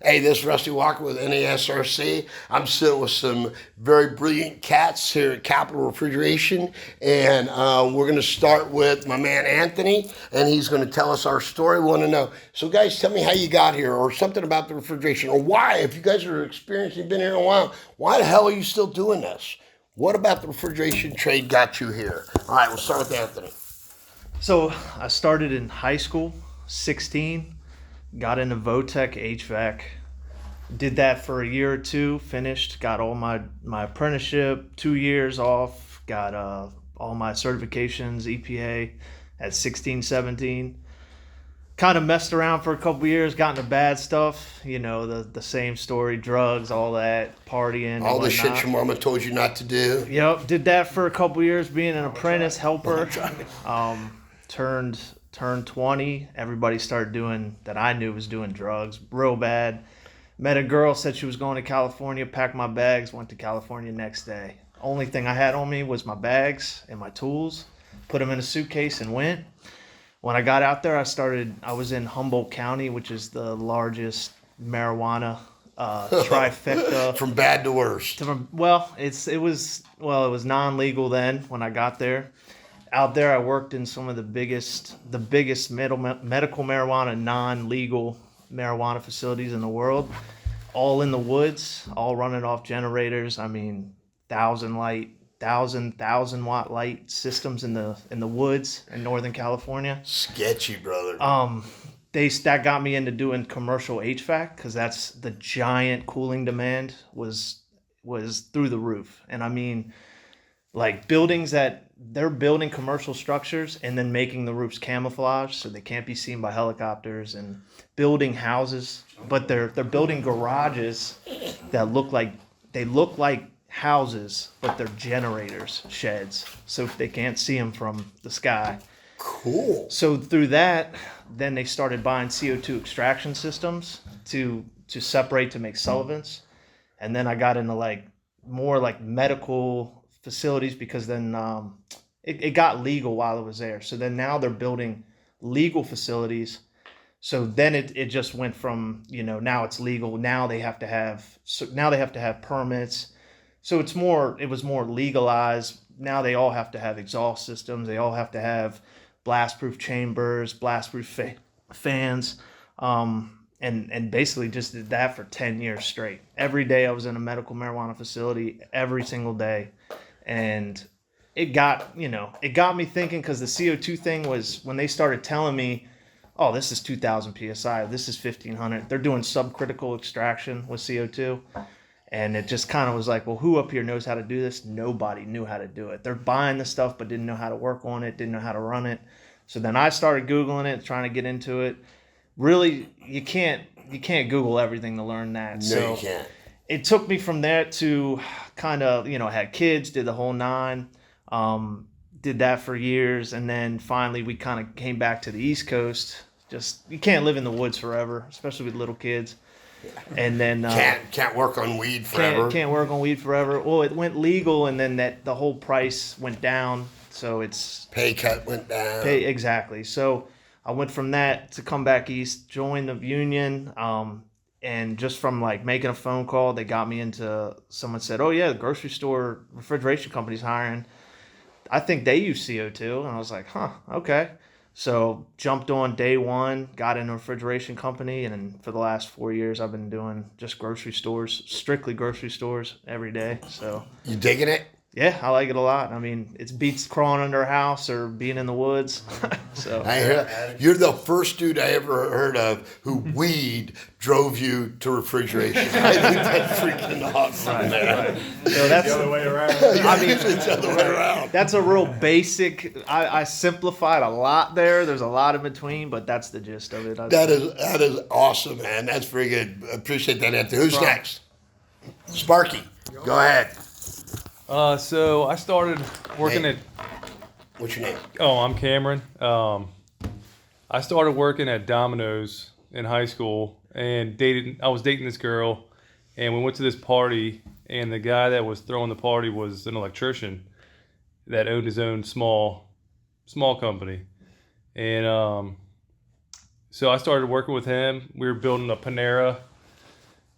Hey, this is Rusty Walker with NASRC. I'm sitting with some very brilliant cats here at Capital Refrigeration, and we're going to start with my man Anthony, and he's going to tell us our story. We want to know. So, guys, tell me how you got here, or something about the refrigeration, or why. If you guys are experienced, you've been here a while, why the hell are you still doing this? What about the refrigeration trade got you here? All right, we'll start with Anthony. So I started in high school, 16, got into Votech HVAC, did that for a year or two, finished, got all my apprenticeship, 2 years off, got all my certifications, EPA at 16, 17. Kind of messed around for a couple years, got into bad stuff, the same story, drugs, all that, partying. All the shit your mama told you not to do. Yep, did that for a couple years, being an apprentice helper. Turned 20. Everybody started doing that I knew was doing drugs real bad. Met a girl, said she was going to California, packed my bags, went to California next day. Only thing I had on me was my bags and my tools. Put them in a suitcase and went. When I got out there, I was in Humboldt County, which is the largest marijuana trifecta. From bad to worst. It was non-legal then when I got there. Out there, I worked in some of the biggest medical marijuana, non-legal marijuana facilities in the world, all in the woods, all running off generators. I mean, 1,000-watt light systems in the woods in Northern California. Sketchy, brother. That got me into doing commercial HVAC because that's the giant cooling demand was through the roof, and I mean, like buildings that they're building commercial structures and then making the roofs camouflage so they can't be seen by helicopters, and building houses, but they're building garages that look like houses, but they're generators, sheds, so they can't see them from the sky. Cool. So through that, then they started buying CO2 extraction systems to separate to make solvents, and then I got into more medical facilities because then it got legal while it was there. So then now they're building legal facilities. So then it just went from, now it's legal. Now they have to have permits. So it was more legalized. Now they all have to have exhaust systems. They all have to have blast-proof chambers, blast-proof fans. And basically just did that for 10 years straight. Every day I was in a medical marijuana facility, every single day. And it got me thinking, because the CO2 thing was when they started telling me, oh, this is 2,000 PSI, this is 1,500. They're doing subcritical extraction with CO2. And it just kind of was like, well, who up here knows how to do this? Nobody knew how to do it. They're buying the stuff but didn't know how to work on it, didn't know how to run it. So then I started Googling it, trying to get into it. Really, you can't Google everything to learn that. No, you can't. It took me from there to kind of, had kids, did the whole nine, did that for years. And then finally we kind of came back to the East Coast. Just, you can't live in the woods forever, especially with little kids. And then can't work on weed forever. Can't work on weed forever. Well, it went legal, and then the whole price went down. So it's pay cut went down. Exactly. So I went from that to come back east, join the union, and just from making a phone call, they got me into. Someone said, "Oh yeah, the grocery store refrigeration company's hiring. I think they use CO2," and I was like, "Huh, okay." So jumped on day one, got in a refrigeration company, and then for the last 4 years, I've been doing just grocery stores, strictly grocery stores every day. So you digging it? Yeah, I like it a lot. I mean, it beats crawling under a house or being in the woods. So I hear you're the first dude I ever heard of who weed drove you to refrigeration. I think that's freaking awesome, man. Right. So that's the other way around. I mean, it's the other way around. That's a real basic. I simplified a lot there. There's a lot in between, but that's the gist of it. That is awesome, man. That's very good. Appreciate that, Anthony. Who's next? Sparky, go ahead. So I started working at. What's your name? Oh, I'm Cameron. I started working at Domino's in high school and I was dating this girl, and we went to this party, and the guy that was throwing the party was an electrician that owned his own small company, and so I started working with him. We were building a Panera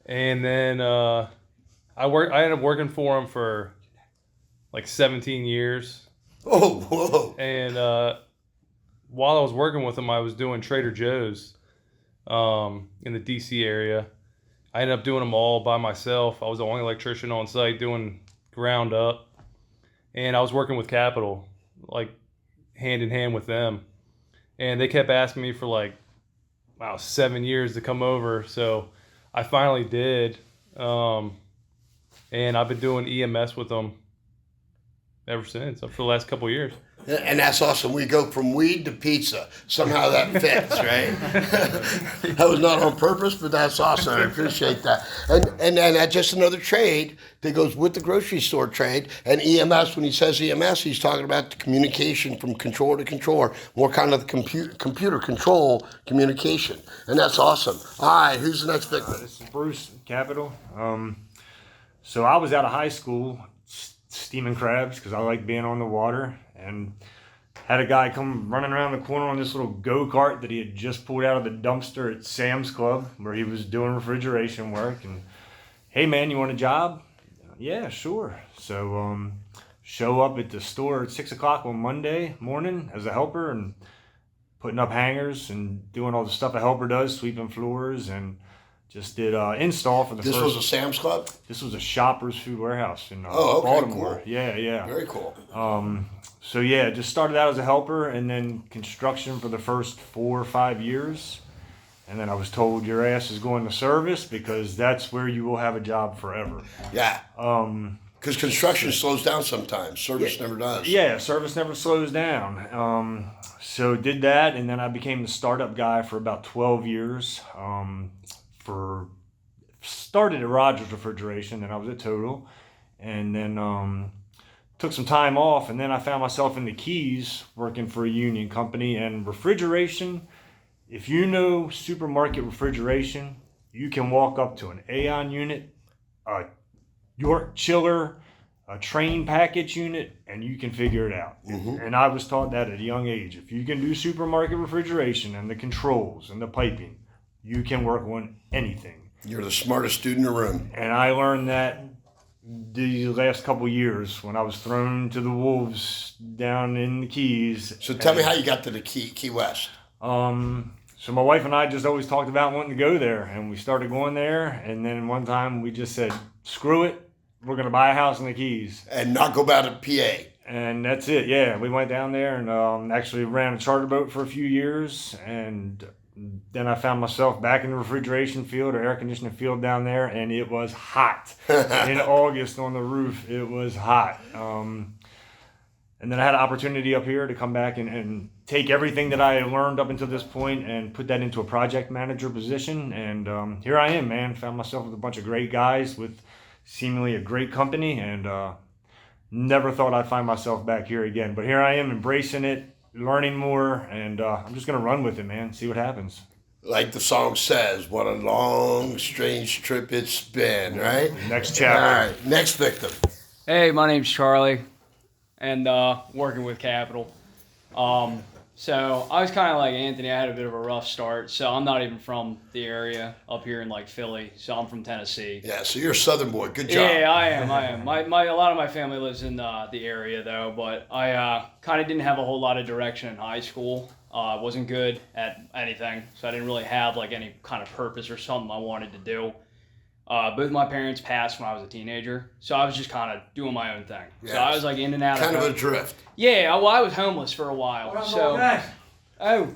And then I ended up working for him for like 17 years. Oh, whoa. And while I was working with him, I was doing Trader Joe's in the DC area. I ended up doing them all by myself. I was the only electrician on site doing ground up. And I was working with Capital, like hand in hand with them. And they kept asking me for like, 7 years to come over. So I finally did. And I've been doing EMS with them ever since, for the last couple of years. And that's awesome. We go from weed to pizza. Somehow that fits, right? That was not on purpose, but that's awesome. I appreciate that. And that's just another trade that goes with the grocery store trade. And EMS, when he says EMS, he's talking about the communication from control to control, more kind of the computer control communication. And that's awesome. All right, who's the next victim? This is Bruce, Capital. So I was out of high school steaming crabs because I like being on the water, and had a guy come running around the corner on this little go-kart that he had just pulled out of the dumpster at Sam's Club where he was doing refrigeration work. And hey man, you want a job? Yeah, sure. So show up at the store at 6 o'clock on Monday morning as a helper and putting up hangers and doing all the stuff a helper does, sweeping floors, and just did install for the This was a Sam's Club? This was a Shoppers Food Warehouse in Okay, Baltimore. cool. Yeah. Very cool. So yeah, just started out as a helper and then construction for the first 4 or 5 years. And then I was told your ass is going to service because that's where you will have a job forever. Yeah. Because construction slows down sometimes. Service never does. Yeah, service never slows down. So did that, and then I became the startup guy for about 12 years. Started at Rogers Refrigeration, then I was at Total, and then took some time off, and then I found myself in the Keys working for a union company. And refrigeration, if you know supermarket refrigeration, you can walk up to an Aeon unit, a York chiller, a Train package unit, and you can figure it out. Mm-hmm. And I was taught that at a young age. If you can do supermarket refrigeration and the controls and the piping, you can work on anything. You're the smartest dude in the room. And I learned that the last couple years when I was thrown to the wolves down in the Keys. So tell me how you got to the Key West. So my wife and I just always talked about wanting to go there, and we started going there. And then one time we just said, screw it, we're going to buy a house in the Keys. And not go back to PA. And that's it, yeah. We went down there and actually ran a charter boat for a few years, and then I found myself back in the refrigeration field or air conditioning field down there, and it was hot. In August on the roof, it was hot. And then I had an opportunity up here to come back and take everything that I had learned up until this point and put that into a project manager position. And here I am, man. Found myself with a bunch of great guys with seemingly a great company, and never thought I'd find myself back here again. But here I am, embracing it, learning more, and I'm just going to run with it, man. See what happens. Like the song says, what a long, strange trip it's been, right? Next chapter. All right, next victim. Hey, my name's Charlie, and working with Capital. So I was kind of like Anthony. I had a bit of a rough start. So I'm not even from the area up here in like Philly. So I'm from Tennessee. Yeah, so you're a Southern boy. Good job. Yeah, I am. My a lot of my family lives in the area though, but I kind of didn't have a whole lot of direction in high school. Wasn't good at anything, so I didn't really have like any kind of purpose or something I wanted to do. Both my parents passed when I was a teenager, so I was just kind of doing my own thing. Yes. So I was like in and out Kind of of adrift. Yeah, well, I was homeless for a while. So, oh,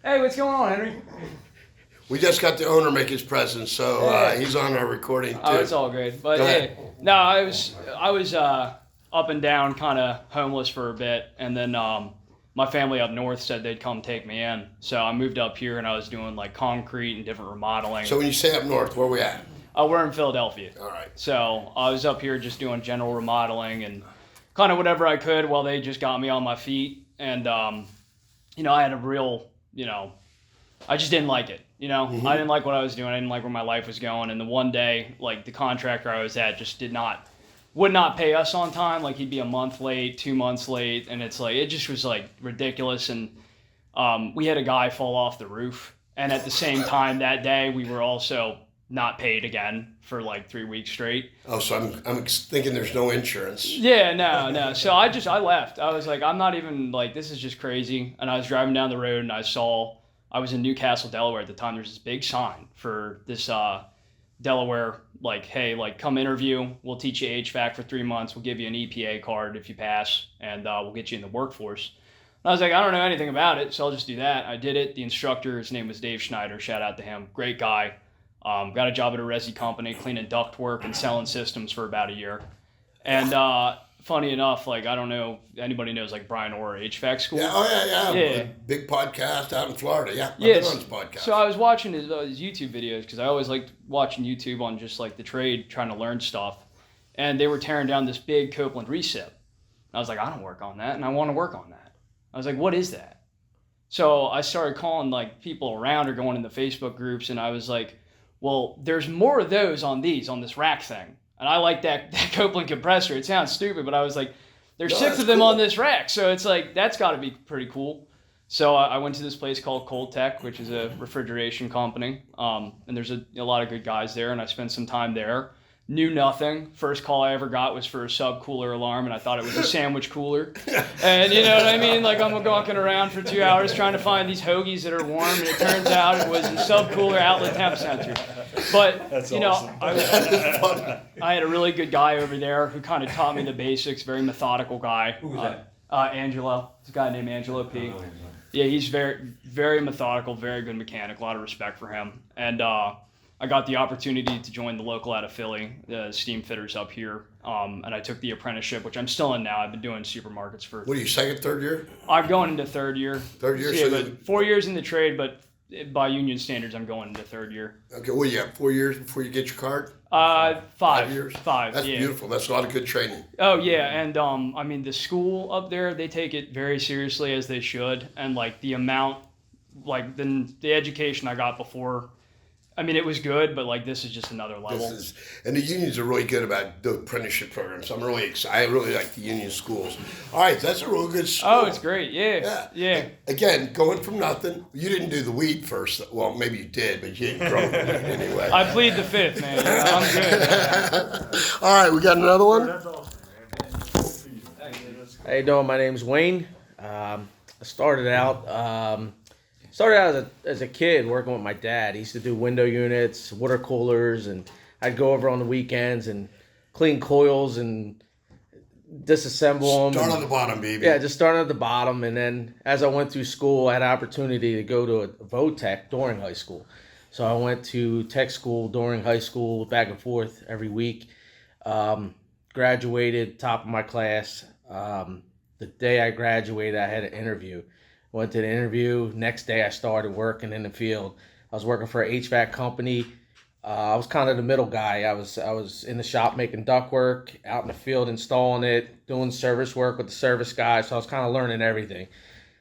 hey, what's going on, Henry? We just got the owner make his presence, so he's on our recording too. Oh, it's all good. But Go yeah, ahead. no, I was up and down, kind of homeless for a bit, and then my family up north said they'd come take me in, so I moved up here and I was doing like concrete and different remodeling. So when you say up north, where we at? We're in Philadelphia. All right. So I was up here just doing general remodeling and kind of whatever I could while they just got me on my feet. And, I had a real, I just didn't like it. Mm-hmm. I didn't like what I was doing. I didn't like where my life was going. And the one day, like the contractor I was at just would not pay us on time. Like he'd be a month late, 2 months late. And it's like, it just was like ridiculous. And we had a guy fall off the roof. And at the same time that day, we were also not paid again for like 3 weeks straight. Oh, so I'm thinking there's no insurance. Yeah, no. So I left. I was like, I'm not even like, this is just crazy. And I was driving down the road and I was in Newcastle, Delaware at the time. There's this big sign for this Delaware, like, hey, like, come interview. We'll teach you HVAC for 3 months. We'll give you an EPA card if you pass, and we'll get you in the workforce. And I was like, I don't know anything about it, so I'll just do that. I did it. The instructor, his name was Dave Schneider. Shout out to him. Great guy. Got a job at a resi company, cleaning ductwork and selling systems for about a year. And funny enough, like, I don't know if anybody knows, like, Brian Orr HVAC school. Yeah. Big podcast out in Florida. Yeah, I've been on his podcast. So I was watching his YouTube videos because I always liked watching YouTube on just like the trade, trying to learn stuff. And they were tearing down this big Copeland recip. I was like, I don't work on that, and I want to work on that. I was like, what is that? So I started calling like people around or going in the Facebook groups, and I was like, well, there's more of those on this rack thing. And I like that Copeland compressor. It sounds stupid, but I was like, there's 6 of them on this rack. So it's like, that's got to be pretty cool. So I went to this place called Cold Tech, which is a refrigeration company. And there's a lot of good guys there, and I spent some time there. Knew nothing. First call I ever got was for a sub-cooler alarm, and I thought it was a sandwich cooler. And you know what I mean? Like, I'm walking around for 2 hours trying to find these hoagies that are warm, and it turns out it was a sub-cooler outlet temp sensor. But, That's you know, awesome. I had a really good guy over there who kind of taught me the basics, very methodical guy. Who was that? Angelo. It's a guy named Angelo P. Yeah, he's very, very methodical, very good mechanic, a lot of respect for him. And I got the opportunity to join the local out of Philly, the steam fitters up here. And I took the apprenticeship, which I'm still in now. I've been doing supermarkets for... What are you, second, third year? I'm going into third year. Third year? Yeah, So but 4 years in the trade, but by union standards, I'm going into third year. Okay, well, you have 4 years before you get your card? 5. 5 years? 5, That's yeah. beautiful. That's a lot of good training. Oh yeah, and I mean the school up there, they take it very seriously as they should, and like the amount, like the education I got before, I mean it was good, but like this is just another level. And the unions are really good about the apprenticeship programs. I'm really excited. I really like the union schools. All right, that's a real good school. Oh, it's great. Yeah. Again, going from nothing. You didn't do the weed first. Well, maybe you did, but you didn't grow the weed anyway. I plead the fifth, man. You know, I'm good. All right, we got another one. How you doing? My name's Wayne. I started out as a kid working with my dad. He used to do window units, water coolers, and I'd go over on the weekends and clean coils and disassemble them. Start on the bottom, baby. Yeah, just starting at the bottom. And then as I went through school, I had an opportunity to go to a VOTech during high school. So I went to tech school during high school, back and forth every week. Graduated, top of my class. The day I graduated, I had an interview. Went to the interview. Next day, I started working in the field. I was working for an HVAC company. I was kind of the middle guy. I was in the shop making ductwork, out in the field installing it, doing service work with the service guy. So I was kind of learning everything.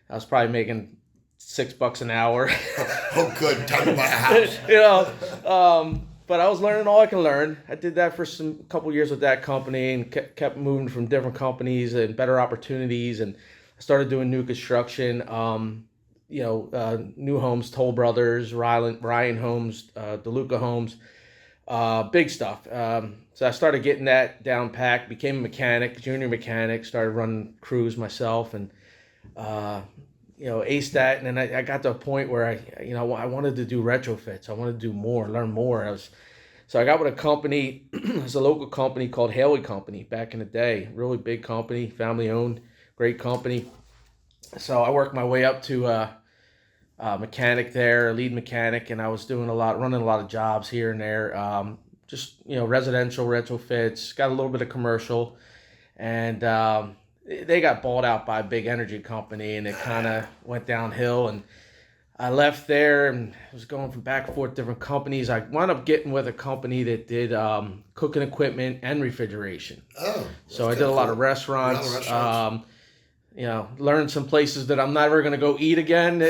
I was probably making $6 an hour. Oh, good. Time to buy a house. You know, but I was learning all I can learn. I did that for a couple years with that company and kept moving from different companies and better opportunities. And I started doing new construction, new homes, Toll Brothers, Ryan Homes, DeLuca Homes, big stuff. So I started getting that down packed, became a mechanic, junior mechanic, started running crews myself, and aced that. And then I got to a point where I wanted to do retrofits. I wanted to do more, learn more. So I got with a company, it's a local company called Haley Company back in the day, really big company, family owned, great company. So I worked my way up to mechanic there, lead mechanic, and I was running a lot of jobs here and there, residential retrofits, got a little bit of commercial, and they got bought out by a big energy company, and it kind of went downhill, and I left there and was going from back and forth different companies. I wound up getting with a company that did cooking equipment and refrigeration. Oh, so I did a lot of restaurants. Learned some places that I'm never going to go eat again.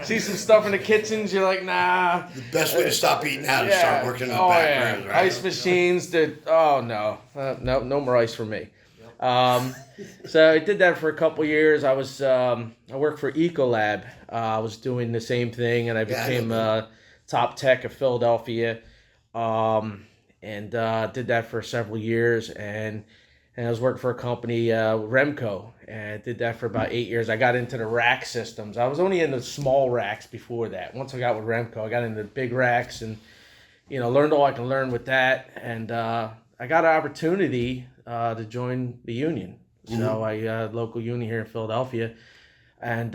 See some stuff in the kitchens, you're like, nah. The best way to stop eating out is start working in the back rooms, right? Ice machines no more ice for me. So I did that for a couple years. I worked for Ecolab. I was doing the same thing, and I became top tech of Philadelphia. and did that for several years. And I was working for a company, Remco, and did that for about 8 years. I got into the rack systems. I was only in the small racks before that. Once I got with Remco, I got into the big racks and, learned all I can learn with that. And I got an opportunity to join the union. So I local union here in Philadelphia, and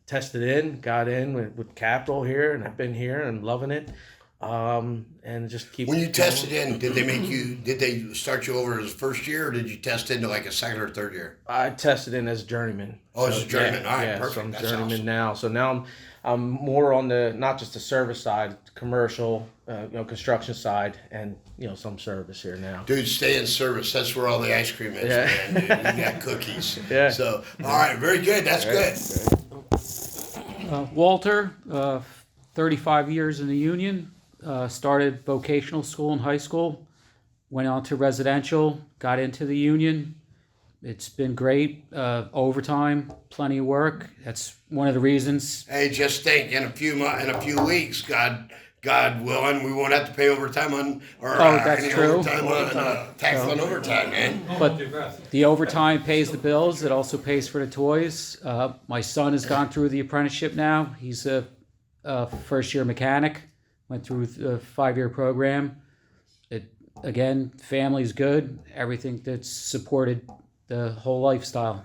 tested in, got in with Capital here, and I've been here and loving it. And just keep. When you tested in, did they start you over as first year, or did you test into like a second or third year? I tested in as journeyman. Oh, as a journeyman. Yeah, All right, yeah, perfect. so I'm That's journeyman awesome. now. So now I'm more on the, not just the service side, commercial, construction side, and some service here now. Dude, stay in service. That's where all the ice cream is, Yeah. man. Dude, you got cookies. Yeah. So, all right, very good. That's good. Walter, 35 years in the union, started vocational school in high school, went on to residential, got into the union. It's been great. Overtime, plenty of work. That's one of the reasons. Hey, just think, in a few weeks, God willing, we won't have to pay overtime on That's any true. overtime on tax on overtime, man. But the overtime pays the bills. It also pays for the toys. My son has gone through the apprenticeship now. He's a first-year mechanic. Went through the 5-year program. Again, family's good. Everything that's supported the whole lifestyle.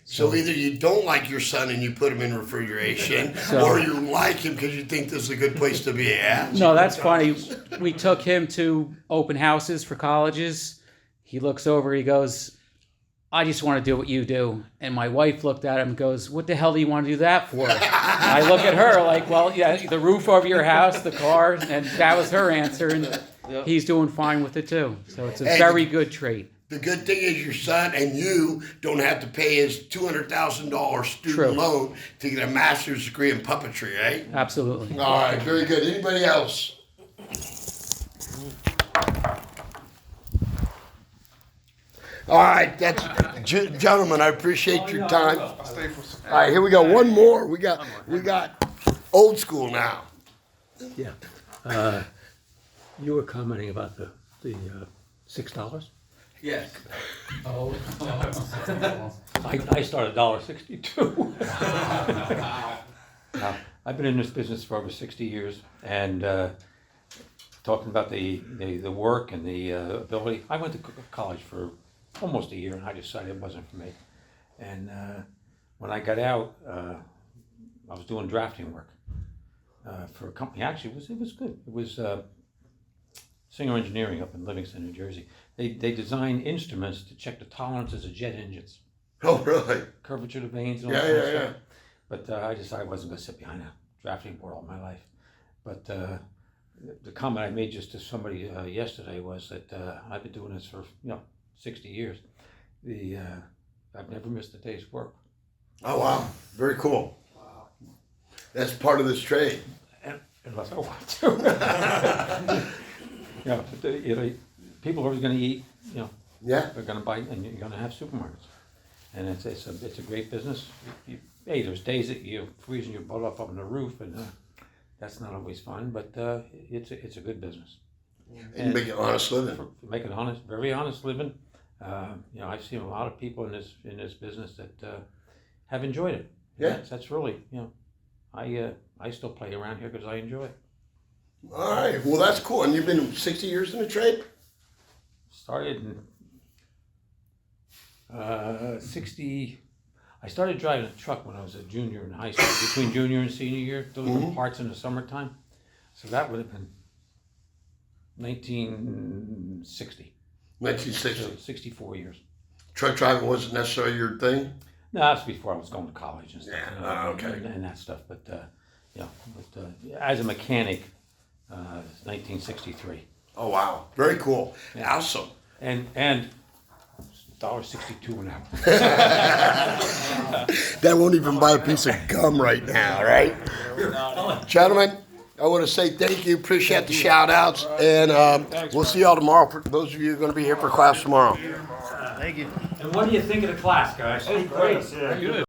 So either you don't like your son and you put him in refrigeration, or you like him because you think this is a good place to be. Yeah. No, that's funny. We took him to open houses for colleges. He looks over, he goes, I just want to do what you do. And my wife looked at him and goes, what the hell do you want to do that for? I look at her like, well, yeah, the roof over your house, the car, and that was her answer. And he's doing fine with it too. So it's a very good trait. The good thing is your son and you don't have to pay his $200,000 student True. loan to get a master's degree in puppetry, right? Absolutely. All right, very good. Anybody else? All right, that's gentlemen. I appreciate your time. All right, here we go. One more. We got old school now. Yeah. You were commenting about the $6. Yes. I started $1.62. Now, I've been in this business for over 60 years, and talking about the work and the ability, I went to college for almost a year, and I decided it wasn't for me. And when I got out, I was doing drafting work for a company. Actually, it was good. It was Singer Engineering up in Livingston, New Jersey. They design instruments to check the tolerances of jet engines, Oh, really? curvature of the vanes, and all Yeah, that yeah, stuff. yeah. But I decided I wasn't going to sit behind a drafting board all my life. But the comment I made just to somebody yesterday was that I've been doing this for 60 years. I've never missed a day's work. Oh, wow. Very cool. That's part of this trade. Unless I want to. People are always going to eat. Yeah. They're going to buy, and you're going to have supermarkets. And it's a great business. Hey, there's days that you're freezing your butt off up on the roof, and that's not always fun. But it's a good business. And make an honest living. Make an honest, very honest living. I've seen a lot of people in this business that have enjoyed it. Yeah. That's really, I still play around here because I enjoy it. All right. Well, that's cool. And you've been 60 years in the trade? Started in 60. I started driving a truck when I was a junior in high school, between junior and senior year, delivering parts in the summertime. So that would have been 1960. 1960. So 64 years. Truck driving wasn't necessarily your thing? No, that's before I was going to college and stuff. Yeah, okay. And that stuff. But as a mechanic, 1963. Oh, wow. Very cool. Awesome. And $1.62 an hour. That won't even buy a piece of gum right now, right? Gentlemen, I want to say thank you. Appreciate the shout outs. And we'll see y'all tomorrow. For those of you who are going to be here for class tomorrow. Thank you. And what do you think of the class, guys? Great. Yeah.